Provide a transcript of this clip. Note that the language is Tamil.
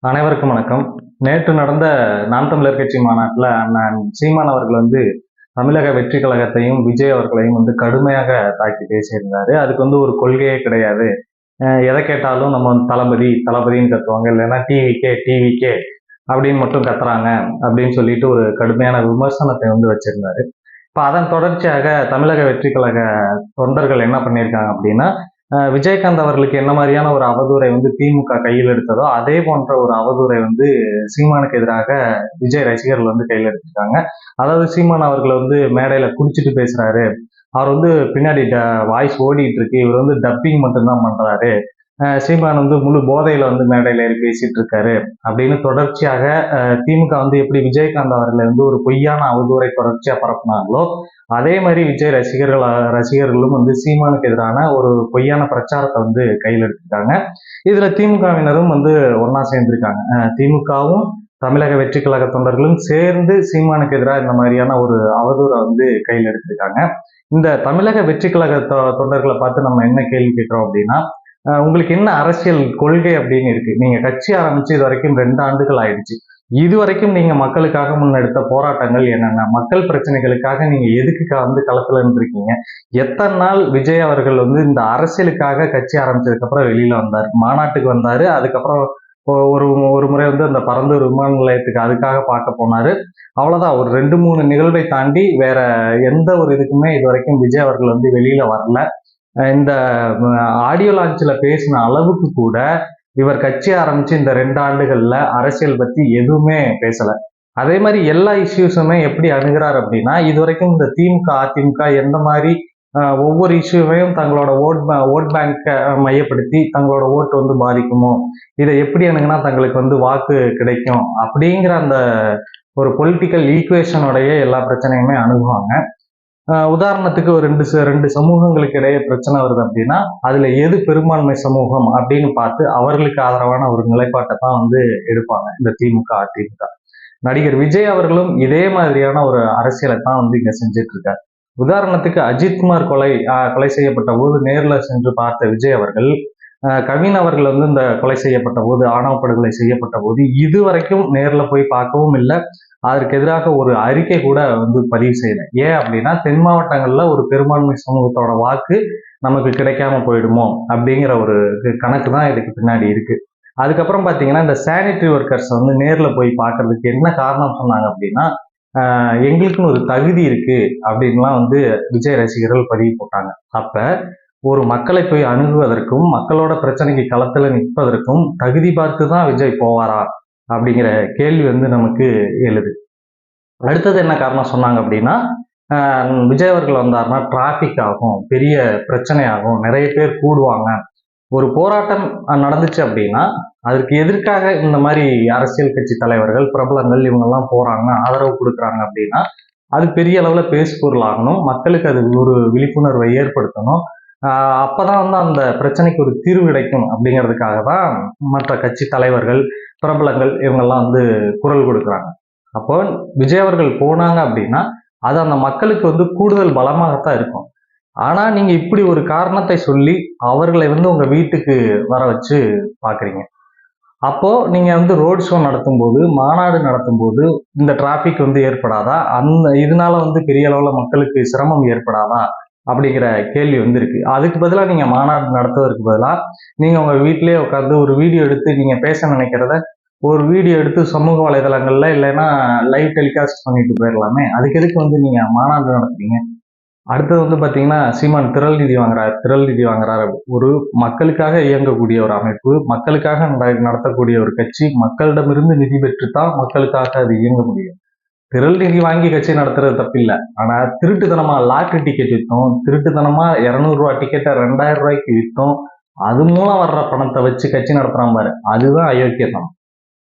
அனைவருக்கும் வணக்கம். நேற்று நடந்த நாம் தமிழர் கட்சி மாநாட்டில் அண்ணன் சீமான் அவர்கள் தமிழக வெற்றி கழகத்தையும் விஜய் அவர்களையும் கடுமையாக தாக்கி பேசியிருந்தாரு. அதுக்கு ஒரு கொள்கையே கிடையாது. எதை கேட்டாலும் நம்ம தளபதி தளபதின்னு கத்துவாங்க, இல்லைன்னா டிவிகே டிவிகே அப்படின்னு மட்டும் கத்துறாங்க அப்படின்னு சொல்லிட்டு ஒரு கடுமையான விமர்சனத்தை வச்சிருந்தாரு. இப்போ அதன் தொடர்ச்சியாக தமிழக வெற்றி கழக தொண்டர்கள் என்ன பண்ணியிருக்காங்க அப்படின்னா, விஜயகாந்த் அவர்களுக்கு என்ன மாதிரியான ஒரு அவதூறை திமுக கையில் எடுத்ததோ அதே போன்ற ஒரு அவதூறை சீமானுக்கு எதிராக விஜய் ரசிகர்கள் கையில் எடுத்திருக்காங்க. அதாவது சீமான் அவர்கள் மேடையில குடிச்சிட்டு பேசுறாரு, அவர் பின்னாடி வாய்ஸ் ஓடிட்டு இருக்கு, இவர் டப்பிங் மட்டும்தான் பண்றாரு, சீமான் முழு போதையில மேடையில ஏறி பேசிட்டு இருக்காரு அப்படின்னு தொடர்ச்சியாக திமுக எப்படி விஜயகாந்த் அவர்களை ஒரு பொய்யான அவதூறை தொடர்ச்சியா பரப்புனாங்களோ அதே மாதிரி விஜய் ரசிகர்களும் சீமானுக்கு எதிரான ஒரு பொய்யான பிரச்சாரத்தை கையில் எடுத்துருக்காங்க. இதுல திமுகவினரும் ஒன்னா சேர்ந்திருக்காங்க. திமுகவும் தமிழக வெற்றி கழக தொண்டர்களும் சேர்ந்து சீமானுக்கு எதிராக இந்த மாதிரியான ஒரு அவதூறை கையில் எடுத்திருக்காங்க. இந்த தமிழக வெற்றி கழக தொண்டர்களை பார்த்து நம்ம என்ன கேள்வி கேட்கிறோம் அப்படின்னா, உங்களுக்கு என்ன அரசியல் கொள்கை அப்படின்னு இருக்கு? நீங்க கட்சி ஆரம்பிச்சு இது வரைக்கும் 2 ஆண்டுகள் ஆயிடுச்சு. இதுவரைக்கும் நீங்க மக்களுக்காக முன்னெடுத்த போராட்டங்கள் என்னென்ன? மக்கள் பிரச்சனைகளுக்காக நீங்க எதுக்கு களத்துல இருந்திருக்கீங்க? எத்தனை நாள் விஜய் அவர்கள் இந்த அரசியலுக்காக கட்சி ஆரம்பிச்சதுக்கு அப்புறம் வெளியில வந்தார், மாநாட்டுக்கு வந்தாரு, அதுக்கப்புறம் ஒரு ஒரு முறை அந்த பரந்தூர் விமான நிலையத்துக்கு அதுக்காக பார்க்க போனாரு. அவ்வளவுதான். ஒரு 2-3 நிகழ்வை தாண்டி வேற எந்த ஒரு இதுக்குமே இது வரைக்கும் விஜய் அவர்கள் வெளியில வரல. இந்த ஆடியோ லான்ச்ல பேசின அளவுக்கு கூட இவர் கட்சி ஆரம்பிச்சு இந்த 2 ஆண்டுகள்ல அரசியல் பத்தி எதுவுமே பேசல. அதே மாதிரி எல்லா இஷ்யூஸுமே எப்படி அணுகிறார் அப்படின்னா, இதுவரைக்கும் இந்த திமுக அதிமுக எந்த மாதிரி ஒவ்வொரு இஷ்யூவையும் தங்களோட ஓட் பேங்கை மையப்படுத்தி தங்களோட ஓட்டு பாதிக்குமோ, இதை எப்படி அணுகுனா தங்களுக்கு வாக்கு கிடைக்கும் அப்படிங்கிற அந்த ஒரு பொலிட்டிக்கல் ஈக்குவேஷனோடைய எல்லா பிரச்சனையுமே அணுகுவாங்க. உதாரணத்துக்கு ஒரு ரெண்டு சமூகங்களுக்கு இடையே பிரச்சனை வருது அப்படின்னா அதுல எது பெரும்பான்மை சமூகம் அப்படின்னு பார்த்து அவர்களுக்கு ஆதரவான ஒரு நிலைப்பாட்டை தான் எடுப்பாங்க இந்த திமுக அதிமுக. நடிகர் விஜய் அவர்களும் இதே மாதிரியான ஒரு அரசியலை தான் இங்க செஞ்சுட்டு இருக்காரு. உதாரணத்துக்கு அஜித்குமார் கொலை செய்யப்பட்ட போது நேர்ல சென்று பார்த்த விஜய் அவர்கள், கவின் அவர்கள் இந்த கொலை செய்யப்பட்ட போது, ஆணவ படுகொலை செய்யப்பட்ட போது இதுவரைக்கும் நேர்ல போய் பார்க்கவும் இல்லை, அதற்கு எதிராக ஒரு அறிக்கை கூட பதிவு செய்யல. ஏன் அப்படின்னா, தென் மாவட்டங்கள்ல ஒரு பெரும்பான்மை சமூகத்தோட வாக்கு நமக்கு கிடைக்காம போயிடுமோ அப்படிங்கிற ஒரு கணக்கு தான் இதுக்கு பின்னாடி இருக்கு. அதுக்கப்புறம் பாத்தீங்கன்னா, இந்த சானிட்டரி ஒர்க்கர்ஸ் நேர்ல போய் பார்க்கறதுக்கு என்ன காரணம் சொன்னாங்க அப்படின்னா, எங்களுக்குன்னு ஒரு தகுதி இருக்கு அப்படின்லாம் விஜய் ரசிகர்கள் பதிவு போட்டாங்க. அப்ப ஒரு மக்களை போய் அணுகுவதற்கும் மக்களோட பிரச்சனைக்கு களத்துல நிற்பதற்கும் தகுதி பார்த்து தான் விஜய் போவாரா அப்படிங்கிற கேள்வி நமக்கு எழுது. அடுத்தது என்ன காரணம் சொன்னாங்க அப்படின்னா, விஜய் அவர்கள் வந்தாருன்னா டிராபிக் ஆகும், பெரிய பிரச்சனை ஆகும், நிறைய பேர் கூடுவாங்க, ஒரு போராட்டம் நடந்துச்சு அப்படின்னா அதற்கு எதிர்க்காக இந்த மாதிரி அரசியல் கட்சி தலைவர்கள் பிரபலங்கள் இவங்கெல்லாம் போறாங்க, ஆதரவு கொடுக்குறாங்க அப்படின்னா அது பெரிய அளவுல பேசுபொருள் ஆகணும், மக்களுக்கு அது ஒரு விழிப்புணர்வை ஏற்படுத்தணும், அப்பதான் அந்த பிரச்சனைக்கு ஒரு தீர்வு கிடைக்கும் அப்படிங்கிறதுக்காக தான் மற்ற கட்சி தலைவர்கள் பிரபலங்கள் இவங்கெல்லாம் குரல் கொடுக்குறாங்க. அப்போ விஜய் அவர்கள் போனாங்க அப்படின்னா அது அந்த மக்களுக்கு கூடுதல் பலமாகத்தான் இருக்கும். ஆனா நீங்க இப்படி ஒரு காரணத்தை சொல்லி அவர்களை உங்க வீட்டுக்கு வர வச்சு பாக்குறீங்க. அப்போ நீங்க ரோட் ஷோ நடத்தும் போது, மாநாடு நடத்தும் போது இந்த டிராபிக் ஏற்படாதா? இதனால பெரிய அளவுல மக்களுக்கு சிரமம் ஏற்படாதா அப்படிங்கிற கேள்வி இருக்கு. அதுக்கு பதிலாக நீங்க மாநாடு நடத்துவதற்கு பதிலாக நீங்க உங்க வீட்டிலேயே உட்காந்து ஒரு வீடியோ எடுத்து நீங்க பேச நினைக்கிறத ஒரு வீடியோ எடுத்து சமூக வலைதளங்கள்ல இல்லைன்னா லைவ் டெலிகாஸ்ட் பண்ணிட்டு போயிடலாமே. அதுக்கு எதுக்கு நீங்க மாநாடு நடத்துறீங்க? அடுத்தது பாத்தீங்கன்னா, சீமான் திரள் நிதி வாங்குறாரு. ஒரு மக்களுக்காக இயங்கக்கூடிய ஒரு அமைப்பு, மக்களுக்காக நடத்தக்கூடிய ஒரு கட்சி, மக்களிடமிருந்து நிதி பெற்றுத்தான் மக்களுக்காக அது இயங்க முடியும். திரள் நிதி வாங்கி கட்சி நடத்துறது தப்பில்லை. ஆனா திருட்டுத்தனமா லாட்டரி டிக்கெட் வித்தோம், திருட்டுத்தனமா 200 ரூபாய் டிக்கெட்டை 2000 ரூபாய்க்கு வித்தோம், அது மூலம் வர்ற பணத்தை வச்சு கட்சி நடத்துறான் பாரு, அதுதான் அயோக்கியத்தனம்.